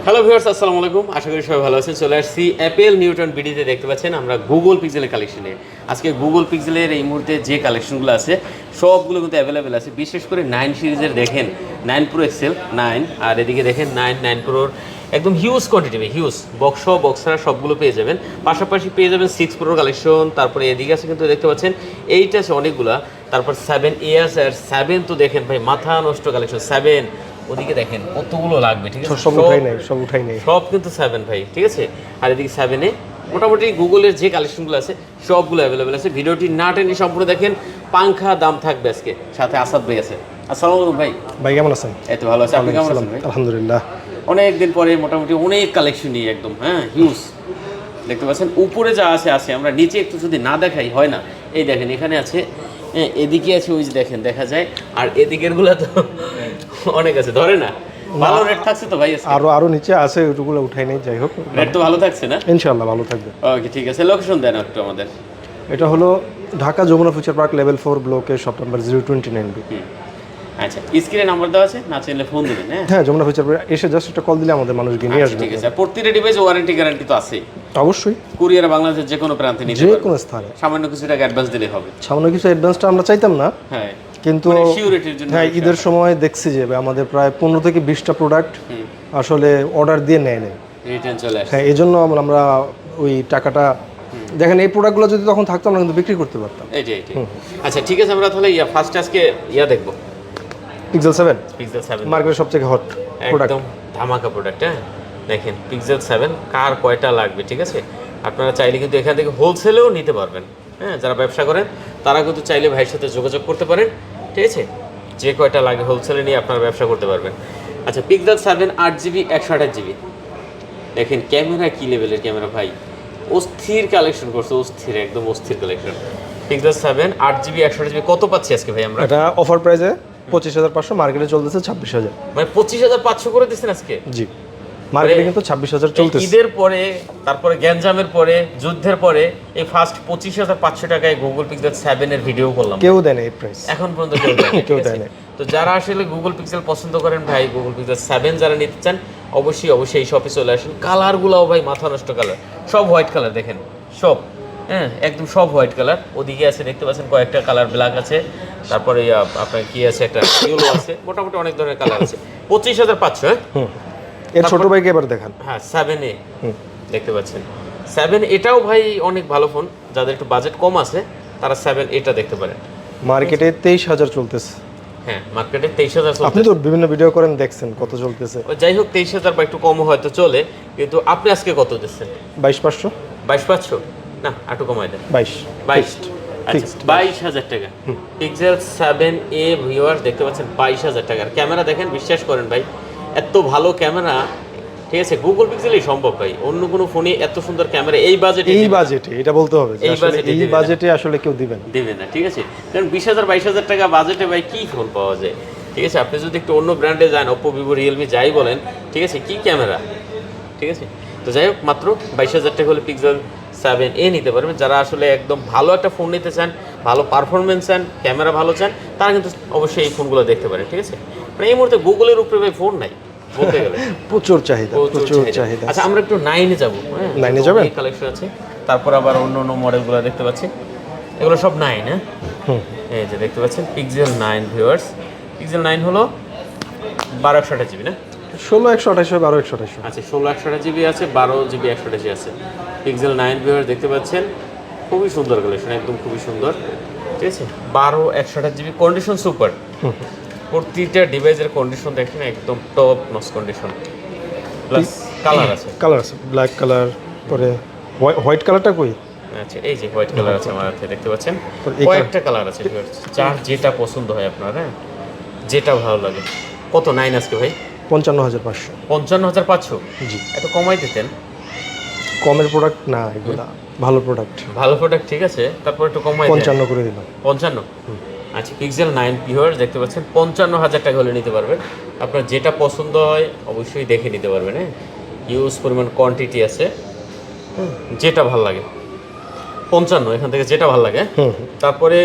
Hello viewers, আসসালামু আলাইকুম। আশা করি সবাই ভালো আছেন। চলে আসছি অ্যাপেল নিউটন বিডিতে। দেখতে পাচ্ছেন আমরা গুগল পিক্সেলের কালেকশনে। আজকে গুগল পিক্সেলের এই মুহূর্তে যে কালেকশনগুলো আছে সবগুলো কিন্তু অ্যাভেলেবেল আছে। বিশেষ করে 9 সিরিজের দেখেন 9 প্রো এক্সেল 9, আর এদিকে দেখেন 9 প্রোর একদম হিউজ কোয়ান্টিটি, হিউজ বক্সরা সবগুলো পেয়ে যাবেন। পাশাপাশি পেয়ে যাবেন 6 প্রোর কালেকশন। তারপরে এদিকে আছে কিন্তু দেখতে পাচ্ছেন 8 আছে অনেকগুলা। তারপর 7A আছে, আর 7 তো দেখেন ভাই মাথা নষ্ট কালেকশন। 7 ওদিকে দেখেন কতগুলো লাগবে, ঠিক আছে? সব উঠাই নাই সব কিন্তু 7 ভাই, ঠিক আছে। আর এদিকে 7A মোটামুটি গুগলের যে কালেকশনগুলো আছে সবগুলো অ্যাভেলেবেল আছে। ভিডিওটি না টেনে সম্পূর্ণ দেখেন। পাংখা দাম থাকবে আজকে, সাথে আসাদ ভাই আছে। আসসালামু আলাইকুম ভাই। ভাই কেমন আছেন? এই তো ভালো আছে, আপনি কেমন আছেন ভাই? আলহামদুলিল্লাহ। অনেক দিন পরে মোটামুটি অনেক কালেকশন নিয়ে একদম হিউজ দেখতে পাচ্ছেন। উপরে যা আছে আছে, আমরা নিচে একটু যদি না দেখাই হয় না। এই দেখেন এখানে আছে, এদিকে আছে, ওই যে দেখেন দেখা যায়। আর এদিকের গুলা তো অনেক আছে, ধরে না। ভালো রেট থাকছে তো ভাই আজকে? আরো নিচে আছে, ওইগুলো উঠাই নাই। যাই হোক, রেট তো ভালো থাকছে না? ইনশাআল্লাহ ভালো থাকবে। ওকে, ঠিক আছে। লোকেশন দেন একটু আমাদের। এটা হলো Dhaka Jamuna future park level 4 ব্লকে, শপ নাম্বার 029B। আচ্ছা, স্ক্রিনে নাম্বার দেওয়া আছে, না চাইলে ফোন দিবেন। হ্যাঁ, যমুনা ফিউচার পার্ক এসে জাস্ট একটা কল দিলে আমাদের মানুষ গিয়ে নিয়ে আসবে। ঠিক আছে। প্রতিটা ডিভাইস ওয়ারেন্টি গ্যারান্টি তো আছে অবশ্যই। কুরিয়ার বাংলাদেশের যে কোনো প্রান্তে নিতে যে পারবেন, কোনো স্থানে। সামান্য কিছু টাকা অ্যাডভান্স দিলে হবে। সামান্য কিছু অ্যাডভান্সটা আমরা চাইতাম না, হ্যাঁ, কিন্তু সিউরিটির জন্য। হ্যাঁ, ঈদের সময় দেখছি যে আমাদের প্রায় 15 থেকে 20টা প্রোডাক্ট আসলে অর্ডার দিয়ে নেয় নেই, রিটার্ন চলে আসে। হ্যাঁ, এই জন্য আমরা ওই টাকাটা দেখেন, এই প্রোডাক্টগুলো যদি তখন থাকতো আমরা কিন্তু বিক্রি করতে পারতাম। এইটাই। আচ্ছা, ঠিক আছে। আমরা তাহলে ফার্স্ট আজকে দেখবো পিক্সেল 7 মার্কেটের সবথেকে হট প্রোডাক্ট, একদম ধামাকা প্রোডাক্ট। দেখেন পিক্সেল 7 কার কয়টা লাগবে, ঠিক আছে? আপনারা চাইলে কিন্তু এখান থেকে হোলসেলেও নিতে পারবেন। যারা ব্যবসা করেন তারা কিন্তু চাইলে ভাইয়ের সাথে যোগাযোগ করতে পারেন, ঠিক আছে? যে কয়টা লাগে হোলসেলে নিয়ে আপনারা ব্যবসা করতে পারবেন। আচ্ছা, পিক্সেল 7 8GB 128GB। দেখেন ক্যামেরা কি লেভেলের ক্যামেরা ভাই, অস্থির কালেকশন করছে, অস্থির, একদম অস্থির কালেকশন। পিক্সেল 7 8GB 128GB কত পাচ্ছি আজকে ভাই আমরা? এটা অফার প্রাইসে 25,500, মার্কেটে চলতেছে 26,000। মানে 25,500 করে দিচ্ছেন আজকে? জি, মার্কেটে কিন্তু 26,000 চলতেছে। ঈদের পরে, তারপরে গ্যাঞ্জামের পরে, যুদ্ধের পরে এই ফার্স্ট 25,500 টাকায় গুগল পিক্সেল 7 এর ভিডিও করলাম। কেউ দেয় না এই প্রাইস, এখন পর্যন্ত কেউ দেয় না, কেউ দেয় না। তো যারা আসলে গুগল পিক্সেল পছন্দ করেন ভাই, গুগল পিক্সেল 7 যারা নিতে চান অবশ্যই এই শপে চলে আসেন। কালারগুলোও ভাই মাথা নষ্ট কালার, সব হোয়াইট কালার দেখেন, সব একদম সব হোয়াইট কালার। ওদিকে আছে দেখতে পাচ্ছেন কয়েকটা কালার, ব্ল্যাক আছে, তারপরে আপনার কি আছে, একটা ইয়েলো আছে, মোটামুটি অনেক ধরনের কালার আছে। 25,500। এর ছোট ভাইকে এবার দেখান। হ্যাঁ, 7A দেখতে পাচ্ছেন। 7 এটাও ভাই অনেক ভালো ফোন, যাদের একটু বাজেট কম আছে তারা 7 এটা দেখতে পারেন। মার্কেটে 23,000 চলতেছে। হ্যাঁ, মার্কেটে 23,000 আপনি তো বিভিন্ন ভিডিও করেন, দেখছেন কত চলতেছে। যাই হোক, 23,000 বা একটু কম হয়তো চলে, কিন্তু আপনি আজকে কত দিচ্ছেন? 22,500। 22,500 না, একটু কমাই দেন। 22। আচ্ছা, 22,000 টাকা পিক্সেল 7A ভিউয়ার দেখতে পাচ্ছেন। 22,000 টাকার ক্যামেরা দেখেন, বিশ্বাস করেন ভাই, এত ভালো ক্যামেরা, ঠিক আছে? গুগল পিক্সেলই সম্ভব ভাই, অন্য কোনো ফোনে এত সুন্দর ক্যামেরা এই বাজেটে এটা বলতে হবে, এই বাজেটে আসলে কেউ দিবে না, ঠিক আছে? কারণ 20,000-22,000 টাকা বাজেটে ভাই কি ফোন পাওয়া যায়, ঠিক আছে? আপনি যদি একটু অন্য ব্র্যান্ডে যান, ওপ্পো, ভিভো, রিয়েলমি যাই বলেন, ঠিক আছে, কি ক্যামেরা, ঠিক আছে? তো যাই হোক, মাত্র 22,000 টাকা হলে পিক্সেল 7A নিতে পারবেন। যারা আসলে একদম ভালো একটা ফোন নিতে চান, ভালো পারফরমেন্স চান, ক্যামেরা ভালো চান, তারা কিন্তু অবশ্যই এই ফোনগুলো দেখতে পারেন, ঠিক আছে? মানে এই মুহূর্তে গুগলের উপরে ভাই ফোন নাই বলতে গেলে, প্রচুর চাহিদা। আচ্ছা, আমরা একটু 9-এ যাবো। 9-এ যাবেন? কালেকশন আছে, তারপর আবার অন্য মডেলগুলো দেখতে পাচ্ছি, এগুলো সব 9। এই যে দেখতে পাচ্ছেন পিক্সেল 9 ভিউয়ার্স। পিক্সেল 9 হলো 12/128GB না? 16/128, 12/128। আচ্ছা, 16/128GB আছে, 12GB 128 আছে। পিক্সেল 9 ভিউয়ার্স দেখতে পাচ্ছেন, খুবই সুন্দর কালেকশন, একদম খুবই সুন্দর, ঠিক আছে? 12/128GB, condition super. প্রতিটা ডিভাইসের কন্ডিশন দেখেন একদম top notch condition, plus colour আছে, ব্ল্যাক কালার, পরে হোয়াইট কালারটা কই? আচ্ছা, এই যে হোয়াইট কালার আছে আমার হাতে, দেখতে পাচ্ছেন কয়েকটা কালার আছে। যার যেটা পছন্দ হয় আপনার, যেটা ভালো লাগে। কত 9 আজকে ভাই? 55,500। 55,500? জি, এত কমাই দিতেন। কমের প্রোডাক্ট না এগুলা, ভালো প্রোডাক্ট, ঠিক আছে, তারপর একটু কমাই 55 করে দিলাম। 55? আচ্ছা, পিক্সেল 9 ভিউয়ার্স দেখতে পাচ্ছেন, 55,000 টাকা হলে নিতে পারবেন। আপনার যেটা পছন্দ হয় অবশ্যই দেখে নিতে পারবেন। ইউজ পরিমাণ কোয়ান্টিটি আছে, যেটা ভালো লাগে। 55 এখান থেকে যেটা ভালো লাগে। তারপরে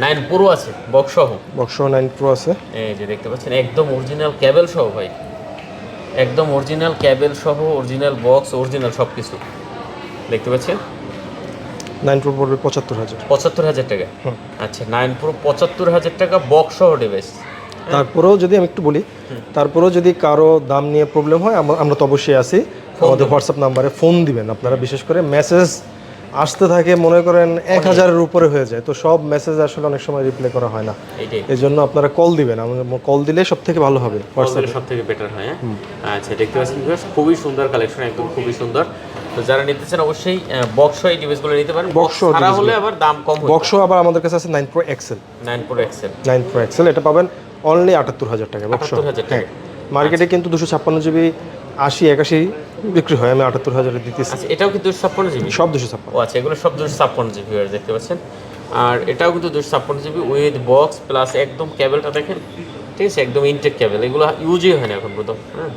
9 প্রো আছে, বক্স সহ 9 প্রো আছে, এই যে দেখতে পাচ্ছেন, একদম অরিজিনাল কেবল সহ ভাই, একদম অরিজিনাল ক্যাবেল সহ, অরিজিনাল বক্স, অরিজিনাল সব কিছু দেখতে পাচ্ছেন। 9 Pro পড়বে 75,000। 75,000 টাকা। আচ্ছা 9 Pro 75,000 টাকা বক্স সহ ডিভাইস। তারপরেও যদি আমি একটু বলি, তারপরেও যদি কারো দাম নিয়ে প্রবলেম হয়, আমরা তো অবশ্যই আছি। আমাদের হোয়াটসঅ্যাপ নাম্বারে ফোন দিবেন আপনারা। বিশেষ করে মেসেজ আসতে থাকে, মনে করেন 1000-এর উপরে হয়ে যায়, তো সব মেসেজ আসলে অনেক সময় রিপ্লাই করা হয় না। এই জন্য আপনারা কল দিবেন, কল দিলে সব থেকে ভালো হবে, হোয়াটসঅ্যাপে সব থেকে বেটার হয়। আচ্ছা দেখতে পাচ্ছেন ভিউয়ার্স, খুবই সুন্দর কালেকশন, একদম খুবই সুন্দর। তো যারা নিতে চান অবশ্যই বক্স এই ডিভাইসগুলো নিতে পারেন। বক্স ছাড়া হলে আবার দাম কম হবে। বক্স আবার আমাদের কাছে আছে 9 Pro XL। 9 Pro XL, 9 Pro XL এটা পাবেন অনলি 78,000 টাকা বক্স। 78,000 টাকা। মার্কেটে কিন্তু 256GB 80-81 বিক্রি হয়, আমি 78,000-এ দিতেছি। আচ্ছা এটাও কি 256GB? সব 256। ও আচ্ছা, এগুলো সব 256GB দেখতে পাচ্ছেন। আর এটাও কিন্তু 256GB উইথ বক্স প্লাস একদম কেবলটা দেখেন, ঠিক আছে, একদম ইনটেক কেবল। এগুলো ইউজই হয় না এখন পর্যন্ত। হ্যাঁ,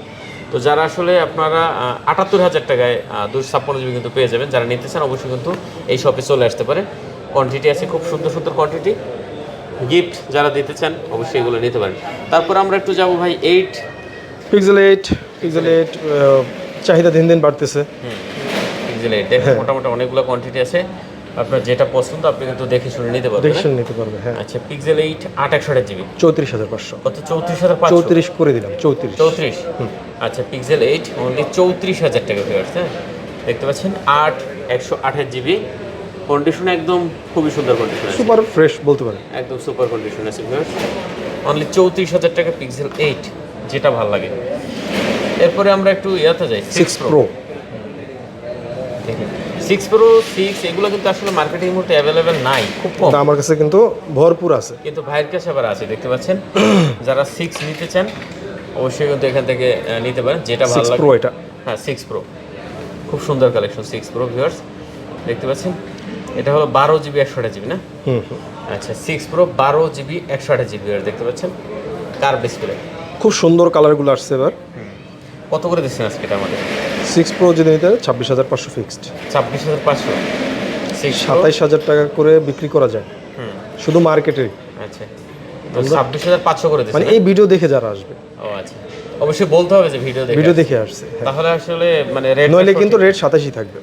তো যারা আসলে আপনারা 78,000 টাকায় 256GB কিন্তু পেয়ে যাবেন। যারা নিতে চান অবশ্যই কিন্তু এই শপে চলে আসতে পারেন। কোয়ান্টিটি আছে খুব সুন্দর সুন্দর কোয়ান্টিটি। গিফট যারা দিতে চান অবশ্যই এগুলো নিতে পারেন। তারপর আমরা একটু যাবো ভাই 8 পিক্সেল 8 চাহিদা দিন দিন বাড়তেছে। পিক্সেল 8 দেখেন মোটামুটি অনেকগুলো কোয়ান্টিটি আছে। আপনার যেটা পছন্দ আপনি কিন্তু দেখে শুনে নিতে পারবেন। দেখে শুনে নিতে পারবে, হ্যাঁ। আচ্ছা পিক্সেল 8 8/128GB 34,500। কত? 34,500। 34 করে দিলাম, 34। আচ্ছা পিক্সেল 8 অনলি 34,000 টাকা ভিউয়ার্স। হ্যাঁ দেখতে পাচ্ছেন 128GB কন্ডিশন একদম খুবই সুন্দর কন্ডিশন আছে, সুপার ফ্রেশ বলতে পারেন, একদম সুপার কন্ডিশন আছে ভিউয়ার্স। অনলি 34,000 টাকা পিক্সেল 8, যেটা ভালো লাগে। এরপরে আমরা একটু ইয়াতে যাই 6 Pro। 6 Pro 6 এগুলো কিন্তু আসলে মার্কেটে এই মুহূর্তে অ্যাভেলেবেল নাই, খুব কম। আমার কাছে কিন্তু ভরপুর আছে, কিন্তু ভাইয়ের কাছে আবার আছে দেখতে পাচ্ছেন। যারা 6 নিতে চান অবশ্যই কিন্তু এখান থেকে নিতে পারেন, যেটা ভালো লাগে। 6 Pro এটা, হ্যাঁ 6 Pro খুব সুন্দর কালেকশন 6 Pro ভিউয়ার্স দেখতে পাচ্ছেন। এটা হলো 12GB 128GB না? আচ্ছা 6 Pro 12GB 128GB দেখতে পাচ্ছেন, কার্ভ ডিসপ্লে, খুব সুন্দর কালারগুলো আসছে এবার। কত করে দিচ্ছেন আজকে এটা আমাদের? 6 Pro যদি নিতে 26,500 ফিক্সড। 26,500 27,000 টাকা করে বিক্রি করা যায় শুধু মার্কেটে। আচ্ছা তো 26,500 করে দিচ্ছেন, মানে এই ভিডিও দেখে যারা আসবে। ও আচ্ছা, অবশ্যই বলতে হবে যে ভিডিও দেখে আসছে, তাহলে আসলে মানে রেট নইলে কিন্তু রেট 27ই থাকবে।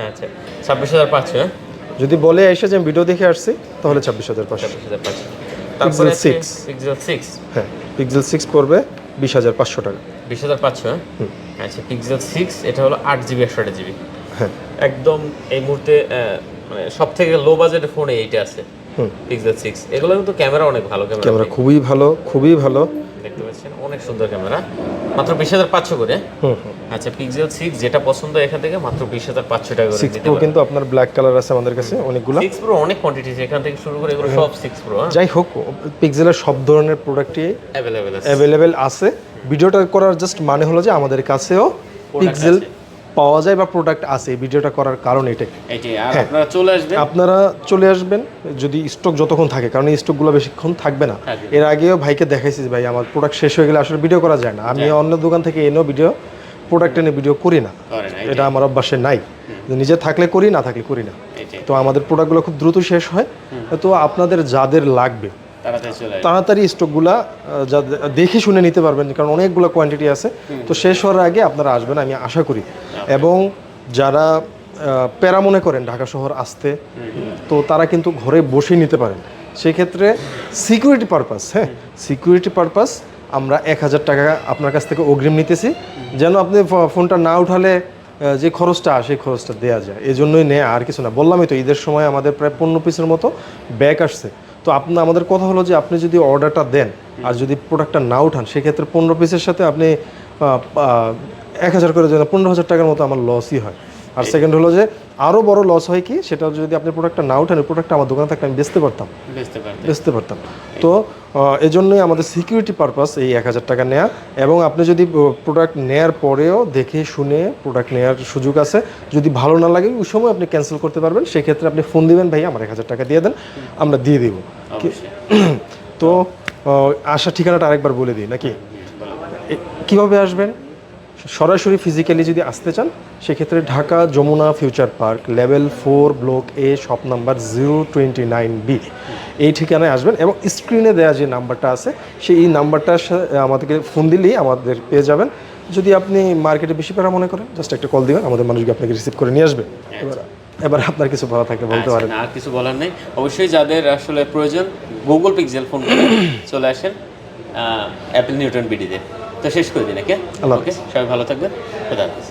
আচ্ছা 26,500। যদি বলে এসে যে আমি ভিডিও দেখে আসছি তাহলে 26,500। তারপরে Pixel 6, পিক্সেল 6, হ্যাঁ পিক্সেল 6 পড়বে 20,500 টাকা। 20,500। আচ্ছা পিক্সেল 6 এটা হলো 8GB 128GB। হ্যাঁ একদম এই মুহূর্তে মানে সব থেকে লো বাজেটের ফোনে এইটা আছে পিক্সেল 6। এগুলো কিন্তু ক্যামেরা অনেক ভালো, ক্যামেরা খুবই ভালো, খুবই ভালো দেখতে পাচ্ছেন, অনেক সুন্দর ক্যামেরা, মাত্র 20,500 করে। আচ্ছা পিক্সেল 6 যেটা পছন্দ এখান থেকে মাত্র 20,500 টাকা করে 6 দিতে Pro পারবেন। কিন্তু আপনার ব্ল্যাক কালার আছে আমাদের কাছে অনেকগুলো। 6 Pro অনেক কোয়ান্টিটি আছে, এখান থেকে শুরু করে এগুলো সব 6 Pro যাই হোক, পিক্সেলের সব ধরনের প্রোডাক্টই অ্যাভেলেবেল আছে। ভিডিওটা করার জাস্ট মানে হলো যে আমাদের কাছেও পিক্সেল পাওয়া যায় বা প্রোডাক্ট আছে। এই ভিডিওটা করার কারণ এটাই। আপনারা চলে আসবেন যদি স্টক যতক্ষণ থাকে, কারণ এই স্টকগুলো বেশিক্ষণ থাকবে না। এর আগেও ভাইকে দেখাইছি ভাই আমার প্রোডাক্ট শেষ হয়ে গেলে আসলে ভিডিও করা যায় না। আমি অন্য দোকান থেকে এনেও প্রোডাক্ট এনে ভিডিও করি না, এটা আমার অভ্যাসে নাই। নিজে থাকলে করি, না থাকলে করি না। তো আমাদের প্রোডাক্টগুলো খুব দ্রুত শেষ হয়। তো আপনাদের যাদের লাগবে তাড়াতাড়ি স্টকগুলা দেখে শুনে নিতে পারবেন, কারণ অনেকগুলো কোয়ান্টিটি আছে। তো শেষ হওয়ার আগে আপনারা আসবেন আমি আশা করি। এবং যারা প্যারা মনে করেন ঢাকা শহর আসতে, তো তারা কিন্তু ঘরে বসেই নিতে পারেন। সেক্ষেত্রে সিকিউরিটি পারপাস, হ্যাঁ সিকিউরিটি পারপাস আমরা 1,000 টাকা আপনার কাছ থেকে অগ্রিম নিতেছি, যেন আপনি ফোনটা না উঠালে যে খরচটা সেই খরচটা দেওয়া যায়, এই জন্যই নেয়, আর কিছু না। বললামই তো ঈদের সময় আমাদের প্রায় 15 পিসের মতো ব্যাগ আসছে। তো আমাদের কথা হলো যে আপনি যদি অর্ডারটা দেন আর যদি প্রোডাক্টটা না উঠান, সেক্ষেত্রে 15 পিসের সাথে আপনি 1,000 করে দেন, 15,000 টাকার মতো আমার লসই হয়। আর সেকেন্ড হলো যে আরও বড় লস হয় কি, সেটা যদি আপনি প্রোডাক্টটা না উঠান, প্রোডাক্টটা আমার দোকানে থাকলে আমি বেচতে পারতাম। তো এই জন্যই আমাদের সিকিউরিটি পারপাস এই 1,000 টাকা নেওয়া। এবং আপনি যদি প্রোডাক্ট নেওয়ার পরেও দেখে শুনে প্রোডাক্ট নেওয়ার সুযোগ আছে, যদি ভালো না লাগে ওই সময় আপনি ক্যান্সেল করতে পারবেন। সেক্ষেত্রে আপনি ফোন দিবেন, ভাই আমার 1,000 টাকা দিয়ে দেন, আমরা দিয়ে দিব। তো আসার ঠিকানাটা আরেকবার বলে দিই নাকি? কিভাবে আসবেন? সরাসরি ফিজিক্যালি যদি আসতে চান সেক্ষেত্রে Dhaka Jamuna future park level 4 block A shop number 029B এই ঠিকানায় আসবেন। এবং স্ক্রিনে দেওয়া যে নাম্বারটা আছে সেই নাম্বারটা আমাদেরকে ফোন দিলেই আমাদের পেয়ে যাবেন। যদি আপনি মার্কেটে বেশি প্যারা মনে করেন জাস্ট একটা কল দিবেন, আমাদের মানুষকে আপনাকে রিসিভ করে নিয়ে আসবে। এবার আপনার কিছু ভালো থাকলে বলতে পারেন। আর কিছু বলার নেই, অবশ্যই যাদের আসলে প্রয়োজন গুগল পিক্সেল ফোন করে চলে আসেন অ্যাপল নিউটন বিডিতে। তো শেষ করে দিন, ওকে? আল্লাহ ওকে, সবাই ভালো থাকবেন, খোদা হাফেজ।